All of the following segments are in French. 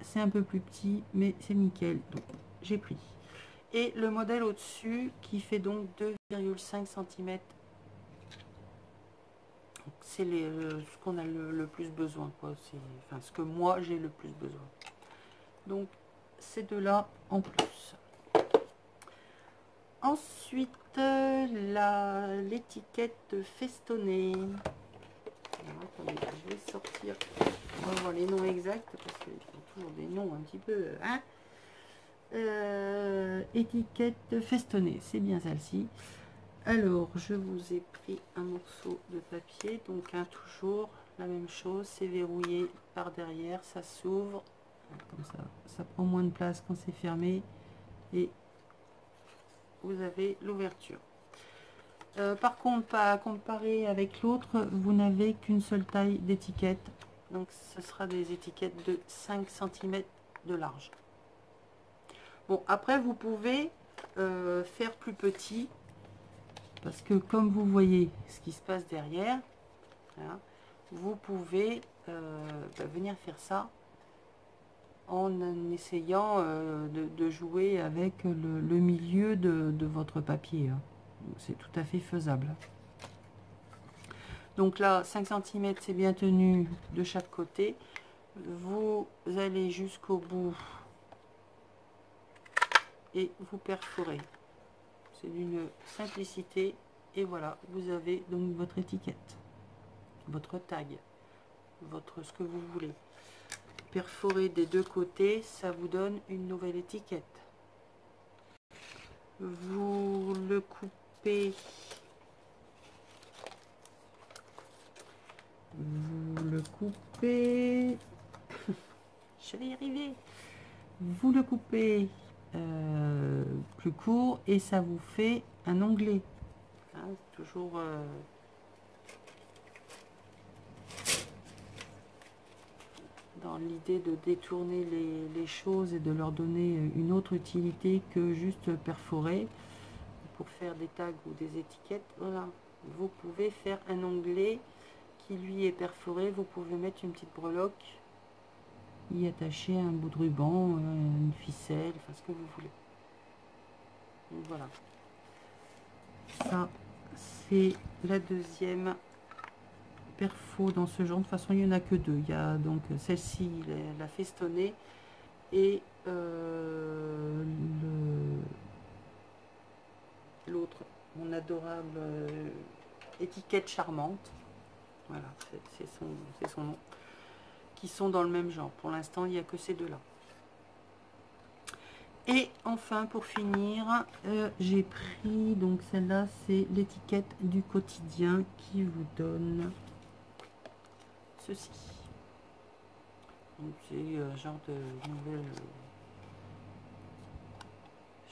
c'est un peu plus petit, mais c'est nickel, donc j'ai pris. Et le modèle au-dessus qui fait donc 2,5 cm. C'est ce qu'on a le plus besoin, quoi. C'est enfin ce que moi j'ai le plus besoin. Donc ces deux-là en plus. Ensuite, l'étiquette festonnée. Alors, attendez, je vais sortir. On va voir les noms exacts parce qu'ils ont toujours des noms un petit peu. Hein, étiquette festonnée, c'est bien celle-ci. Alors, je vous ai pris un morceau de papier, donc toujours la même chose, c'est verrouillé par derrière, ça s'ouvre, comme ça prend moins de place quand c'est fermé, et vous avez l'ouverture. Par contre, pas comparé avec l'autre, vous n'avez qu'une seule taille d'étiquette, donc ce sera des étiquettes de 5 cm de large. Bon, après, vous pouvez faire plus petit, parce que comme vous voyez ce qui se passe derrière, hein, vous pouvez venir faire ça en essayant de jouer avec le milieu de votre papier. Hein. C'est tout à fait faisable. Donc là, 5 cm, c'est bien tenu de chaque côté. Vous allez jusqu'au bout et vous perforez. C'est d'une simplicité. Et voilà, vous avez donc votre étiquette, votre tag, ce que vous voulez. Perforer des deux côtés, ça vous donne une nouvelle étiquette. Vous le coupez, je vais y arriver. Vous le coupez plus court et ça vous fait un onglet. Hein, toujours dans l'idée de détourner les choses et de leur donner une autre utilité que juste perforer pour faire des tags ou des étiquettes. Voilà, vous pouvez faire un onglet qui lui est perforé. Vous pouvez mettre une petite breloque, y attacher un bout de ruban, une ficelle, enfin ce que vous voulez. Donc voilà, ça c'est la deuxième perfo dans ce genre. De toute façon, il n'y en a que deux. Il y a donc celle-ci, la festonnée, et l'autre, mon adorable étiquette charmante. Voilà, c'est son nom. Qui sont dans le même genre. Pour l'instant, il n'y a que ces deux-là. Et enfin, pour finir, j'ai pris, donc celle-là, c'est l'étiquette du quotidien qui vous donne ceci. Donc c'est genre de nouvelle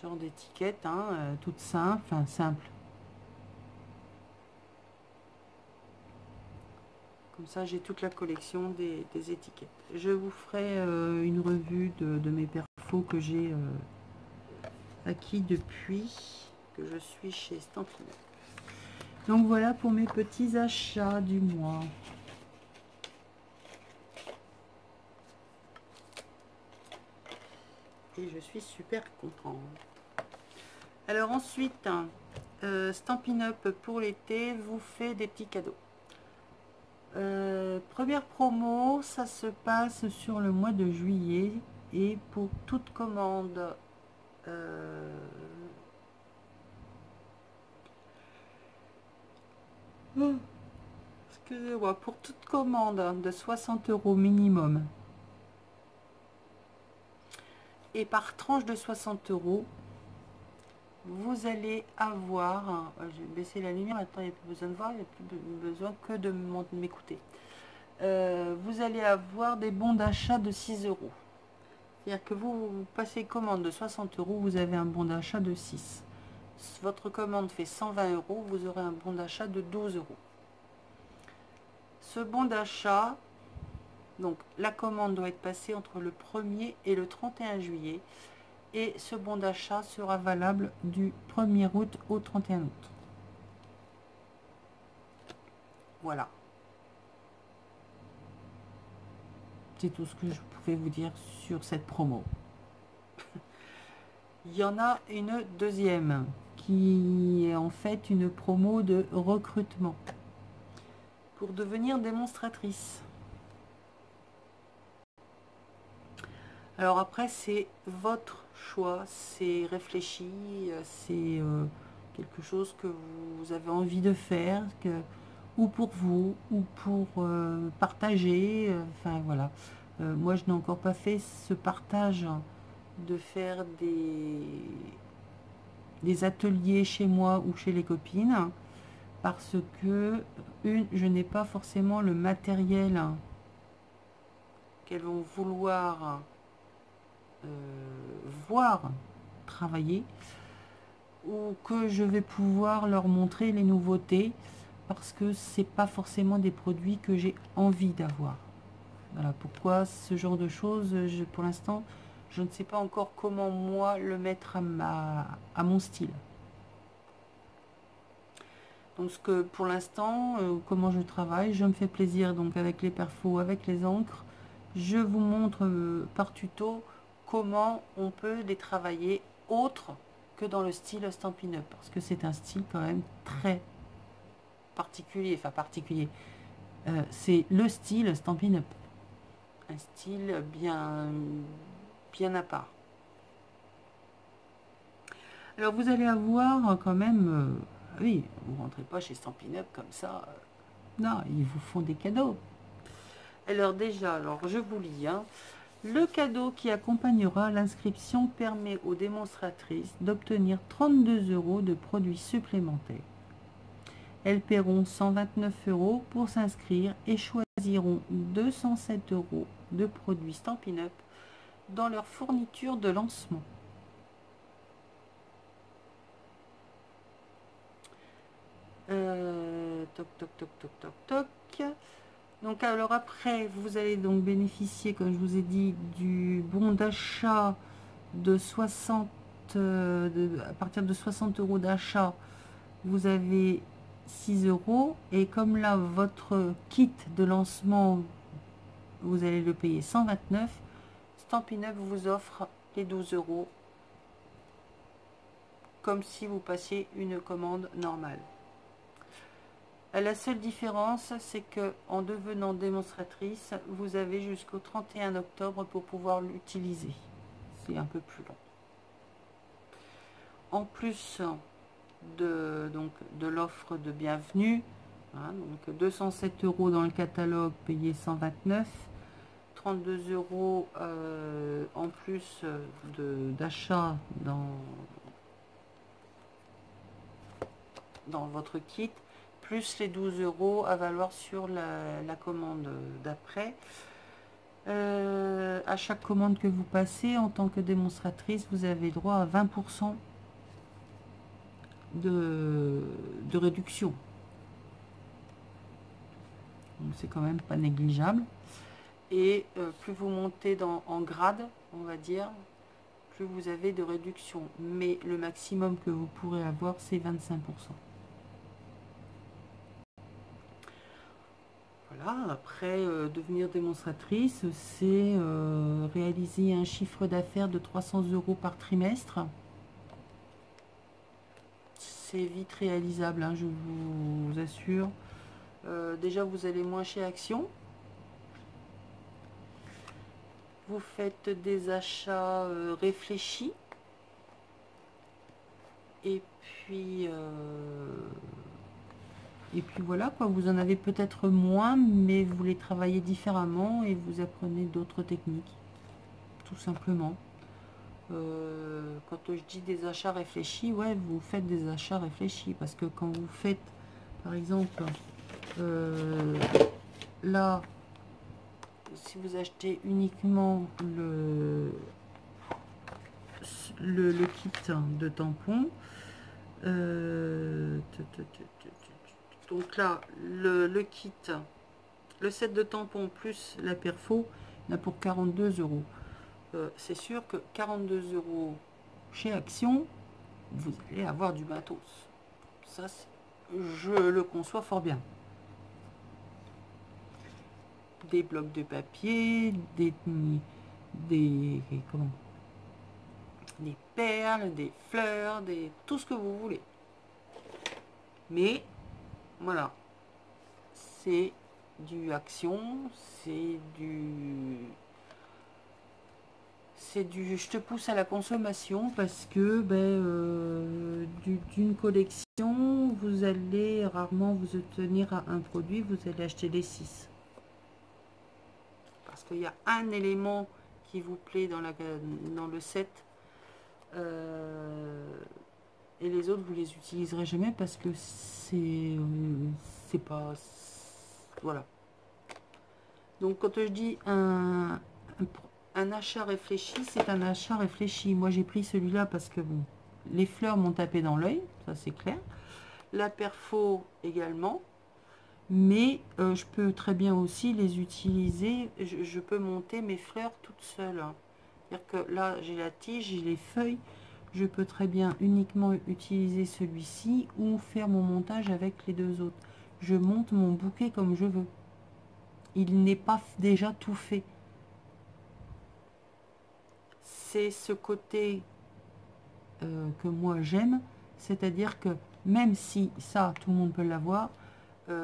genre d'étiquette, hein, toute simple, enfin simple. Comme ça, j'ai toute la collection des étiquettes. Je vous ferai une revue de mes perfos que j'ai acquis depuis que je suis chez Stampin' Up. Donc voilà pour mes petits achats du mois. Et je suis super contente. Alors ensuite, Stampin' Up pour l'été vous fait des petits cadeaux. Première promo, ça se passe sur le mois de juillet et pour toute commande excusez-moi, pour toute commande de 60 € minimum et par tranche de 60 €, vous allez avoir, je vais baisser la lumière maintenant, il n'y a plus besoin de voir, il n'y a plus besoin que de m'écouter. Vous allez avoir des bons d'achat de 6 €. C'est-à-dire que vous passez commande de 60 €, vous avez un bon d'achat de 6. Votre commande fait 120 €, vous aurez un bon d'achat de 12 €. Ce bon d'achat, donc la commande doit être passée entre le 1er et le 31 juillet. Et ce bon d'achat sera valable du 1er août au 31 août. Voilà. C'est tout ce que je pouvais vous dire sur cette promo. Il y en a une deuxième qui est en fait une promo de recrutement pour devenir démonstratrice. Alors après, c'est votre choix, c'est réfléchi, c'est quelque chose que vous avez envie de faire, ou pour vous, ou pour partager, enfin voilà. Moi, je n'ai encore pas fait ce partage de faire des ateliers chez moi ou chez les copines, parce que, je n'ai pas forcément le matériel qu'elles vont vouloir voir travailler, ou que je vais pouvoir leur montrer les nouveautés, parce que c'est pas forcément des produits que j'ai envie d'avoir. Voilà pourquoi ce genre de choses, pour l'instant, je ne sais pas encore comment moi le mettre à mon style. Donc ce que pour l'instant, comment je travaille, je me fais plaisir donc avec les perfos, avec les encres. Je vous montre par tuto comment on peut les travailler autre que dans le style Stampin' Up, parce que c'est un style quand même très particulier, enfin particulier. C'est le style Stampin' Up, un style bien à part. Alors vous allez avoir quand même, oui, vous rentrez pas chez Stampin' Up comme ça, non, ils vous font des cadeaux. Alors déjà, alors je vous lis, hein. Le cadeau qui accompagnera l'inscription permet aux démonstratrices d'obtenir 32 € de produits supplémentaires. Elles paieront 129 € pour s'inscrire et choisiront 207 € de produits Stampin' Up dans leur fourniture de lancement. Toc, toc, toc, toc, toc, toc. Donc alors après, vous allez donc bénéficier, comme je vous ai dit, du bon d'achat de 60, à partir de 60 € d'achat, vous avez 6 €. Et comme là, votre kit de lancement, vous allez le payer 129, Stampin' Up vous offre les 12 €, comme si vous passiez une commande normale. La seule différence, c'est que en devenant démonstratrice, vous avez jusqu'au 31 octobre pour pouvoir l'utiliser. C'est un peu plus long. En plus de l'offre de bienvenue, hein, donc 207 € dans le catalogue, payé 129, 32 € en plus d'achat dans votre kit, plus les 12 € à valoir sur la commande d'après. À chaque commande que vous passez en tant que démonstratrice, vous avez droit à 20% de réduction. Donc c'est quand même pas négligeable. Et plus vous montez en grade, on va dire, plus vous avez de réduction. Mais le maximum que vous pourrez avoir, c'est 25%. Voilà, après, devenir démonstratrice, c'est réaliser un chiffre d'affaires de 300 € par trimestre. C'est vite réalisable, hein, je vous assure. Déjà, vous allez moins chez Action. Vous faites des achats réfléchis. Et puis voilà, quoi, vous en avez peut-être moins, mais vous les travaillez différemment et vous apprenez d'autres techniques, tout simplement. Quand je dis des achats réfléchis, ouais, vous faites des achats réfléchis, parce que quand vous faites, par exemple, là, si vous achetez uniquement le kit de tampons, donc là, le kit, le set de tampons plus la perfo, il y a pour 42 €. C'est sûr que 42 € chez Action, vous allez avoir du matos. Ça, je le conçois fort bien. des blocs de papier, des, comment, des perles, des fleurs, tout ce que vous voulez. Mais voilà, c'est du action, c'est du je te pousse à la consommation parce que d'une collection, vous allez rarement vous obtenir à un produit, vous allez acheter les 6. Parce qu'il y a un élément qui vous plaît dans le set, et les autres, vous les utiliserez jamais parce que c'est pas... Voilà. Donc quand je dis un achat réfléchi, c'est un achat réfléchi. Moi j'ai pris celui-là parce que bon, les fleurs m'ont tapé dans l'œil, ça c'est clair. La perfo également. Mais je peux très bien aussi les utiliser. Je peux monter mes fleurs toute seule. C'est-à-dire que là j'ai la tige, j'ai les feuilles. Je peux très bien uniquement utiliser celui-ci ou faire mon montage avec les deux autres. Je monte mon bouquet comme je veux. Il n'est pas déjà tout fait. C'est ce côté que moi j'aime, c'est-à-dire que même si ça, tout le monde peut l'avoir,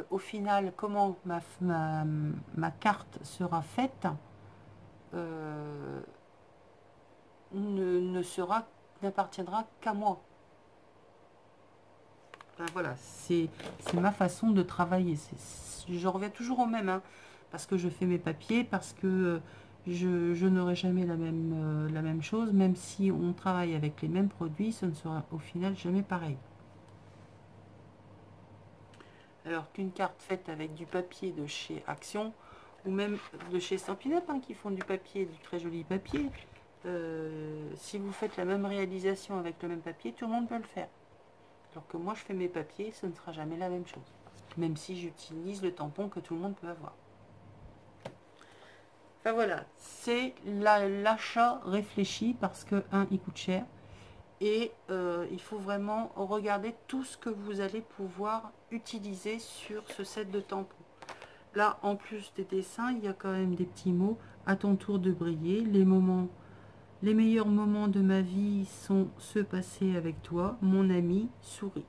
au final, comment ma carte sera faite n'appartiendra qu'à moi. Enfin, voilà, c'est ma façon de travailler. Je reviens toujours au même, hein, parce que je fais mes papiers, parce que je n'aurai jamais la même chose, même si on travaille avec les mêmes produits, ce ne sera au final jamais pareil. Alors qu'une carte faite avec du papier de chez Action, ou même de chez Stampin' Up, hein, qui font du papier, du très joli papier, si vous faites la même réalisation avec le même papier, tout le monde peut le faire. Alors que moi je fais mes papiers, ce ne sera jamais la même chose. Même si j'utilise le tampon que tout le monde peut avoir. Enfin voilà, c'est l'achat réfléchi parce que, il coûte cher. Et il faut vraiment regarder tout ce que vous allez pouvoir utiliser sur ce set de tampons. Là, en plus des dessins, il y a quand même des petits mots. À ton tour de briller, les meilleurs moments de ma vie sont ceux passés avec toi, mon ami, souris.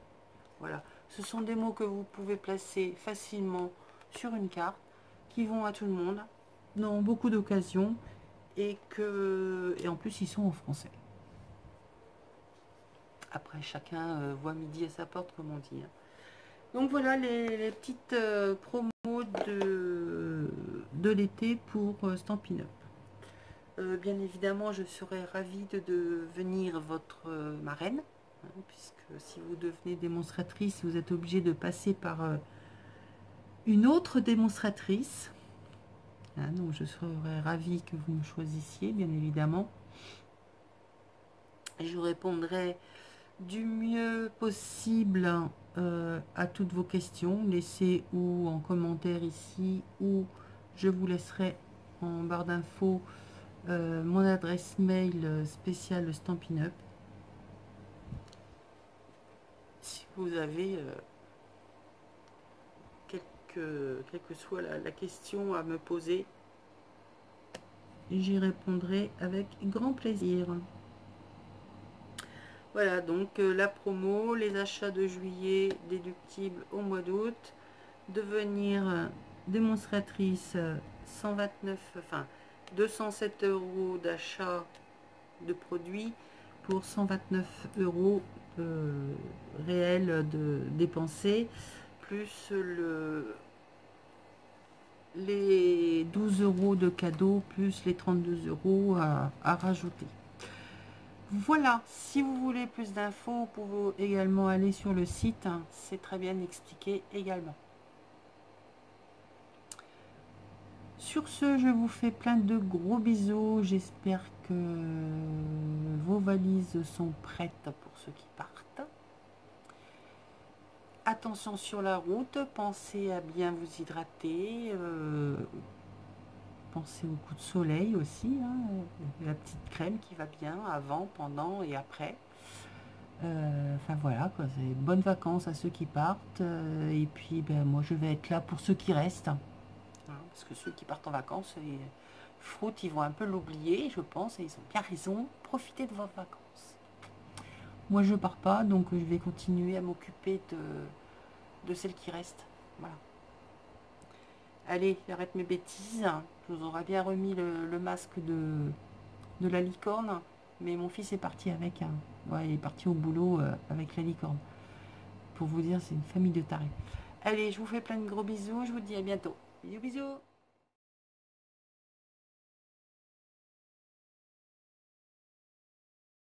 Voilà, ce sont des mots que vous pouvez placer facilement sur une carte, qui vont à tout le monde, dans beaucoup d'occasions, et en plus ils sont en français. Après, chacun voit midi à sa porte, comme on dit. Donc voilà les petites promos de l'été pour Stampin' Up. Bien évidemment, je serais ravie de devenir votre marraine, hein, puisque si vous devenez démonstratrice, vous êtes obligé de passer par une autre démonstratrice. Hein, donc je serais ravie que vous me choisissiez, bien évidemment. Je répondrai du mieux possible à toutes vos questions. Laissez ou en commentaire ici, ou je vous laisserai en barre d'infos mon adresse mail spéciale Stampin' Up. Si vous avez quelle que soit la question à me poser, j'y répondrai avec grand plaisir. Voilà, donc la promo, les achats de juillet déductibles au mois d'août, devenir démonstratrice 207 € d'achat de produits pour 129 € réels de dépensés, plus les 12 € de cadeaux, plus les 32 € à rajouter. Voilà, si vous voulez plus d'infos, vous pouvez également aller sur le site, hein, c'est très bien expliqué également. Sur ce, je vous fais plein de gros bisous, j'espère que vos valises sont prêtes pour ceux qui partent. Attention sur la route, pensez à bien vous hydrater, pensez au coup de soleil aussi, hein, la petite crème qui va bien avant, pendant et après. Enfin voilà, quoi, c'est bonnes vacances à ceux qui partent. Et puis moi je vais être là pour ceux qui restent. hein, parce que ceux qui partent en vacances, et Fruit, ils vont un peu l'oublier, je pense, et ils ont bien raison. Profitez de vos vacances. Moi, je pars pas, donc je vais continuer à m'occuper de celles qui restent. Voilà. Allez, j'arrête mes bêtises. Je vous aurais bien remis le masque de la licorne, mais mon fils est parti avec. Ouais, il est parti au boulot avec la licorne. Pour vous dire, c'est une famille de tarés. Allez, je vous fais plein de gros bisous. Je vous dis à bientôt. Bisous, bisous.